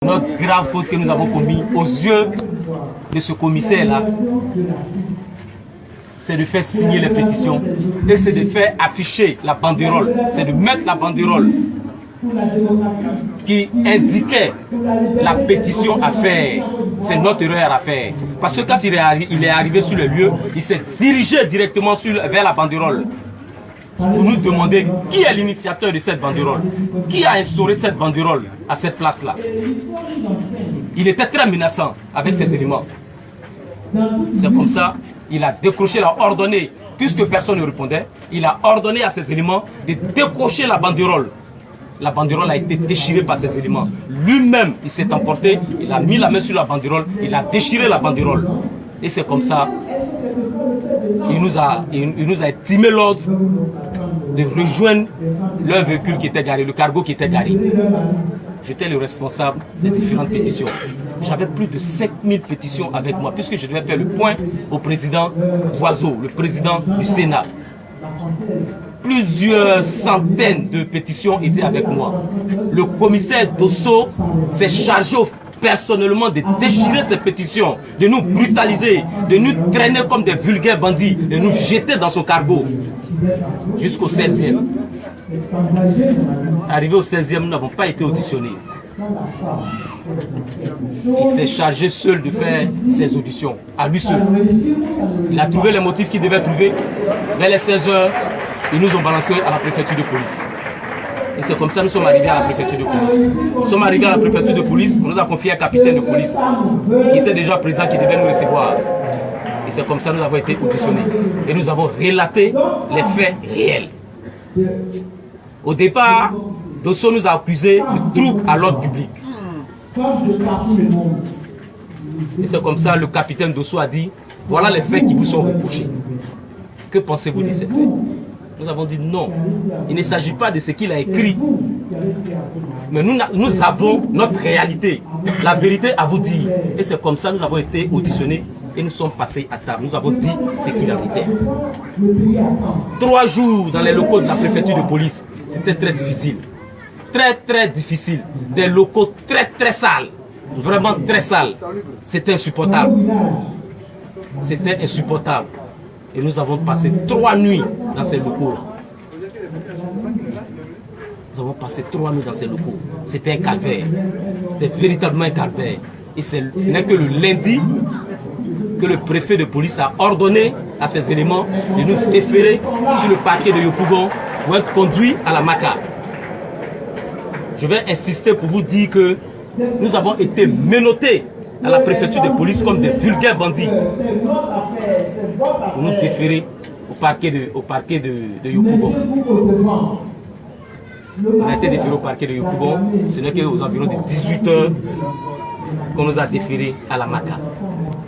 notre grave faute que nous avons commise aux yeux de ce commissaire-là, c'est de faire signer les pétitions et c'est de faire afficher la banderole, c'est de mettre la banderole qui indiquait la pétition à faire. C'est notre erreur à faire. Parce que quand il est arrivé sur le lieu, il s'est dirigé directement vers la banderole pour nous demander qui est l'initiateur de cette banderole, qui a instauré cette banderole à cette place-là. Il était très menaçant avec ces éléments. C'est comme ça, il a décroché, il a ordonné, puisque personne ne répondait, il a ordonné à ces éléments de décrocher la banderole. La banderole a été déchirée par ces éléments. Lui-même, il s'est emporté, il a mis la main sur la banderole, il a déchiré la banderole. Et c'est comme ça, il nous a intimé l'ordre de rejoindre leur véhicule qui était garé, le cargo qui était garé. J'étais le responsable des différentes pétitions. J'avais plus de 5000 pétitions avec moi, puisque je devais faire le point au président Boiseau, le président du Sénat. Plusieurs centaines de pétitions étaient avec moi. Le commissaire Dosso s'est chargé personnellement de déchirer ces pétitions, de nous brutaliser, de nous traîner comme des vulgaires bandits, de nous jeter dans son cargo jusqu'au 16e. Arrivé au 16e, nous n'avons pas été auditionnés. Il s'est chargé seul de faire ses auditions, à lui seul. Il a trouvé les motifs qu'il devait trouver. Vers les 16 h, ils nous ont balancé à la préfecture de police. Et c'est comme ça que nous sommes arrivés à la préfecture de police. Nous sommes arrivés à la préfecture de police, on nous a confié un capitaine de police qui était déjà présent, qui devait nous recevoir. Et c'est comme ça que nous avons été auditionnés. Et nous avons relaté les faits réels. Au départ, Dosso nous a accusés de trouble à l'ordre public. Et c'est comme ça que le capitaine Dosso a dit, voilà les faits qui vous sont reprochés. Que pensez-vous de ces faits? Nous avons dit non, il ne s'agit pas de ce qu'il a écrit. Mais nous avons notre réalité, la vérité à vous dire. Et c'est comme ça que nous avons été auditionnés et nous sommes passés à table. Nous avons dit ce qu'il en était. 3 jours dans les locaux de la préfecture de police, c'était très difficile. Très difficile. Des locaux très sales. Vraiment très sales. C'était insupportable. C'était insupportable. Et nous avons passé 3 nuits dans ces locaux. Nous avons passé 3 nuits dans ces locaux. C'était un calvaire. C'était véritablement un calvaire. Et ce n'est que le lundi que le préfet de police a ordonné à ces éléments de nous déférer sur le parquet de Yopougon pour être conduits à la MACA. Je vais insister pour vous dire que nous avons été menottés à la préfecture de police comme des vulgaires bandits pour nous déférer au parquet de Yopougon. On a été déféré au parquet de Yopougon, ce n'est qu'aux environs de 18 h qu'on nous a déférés à la MACA.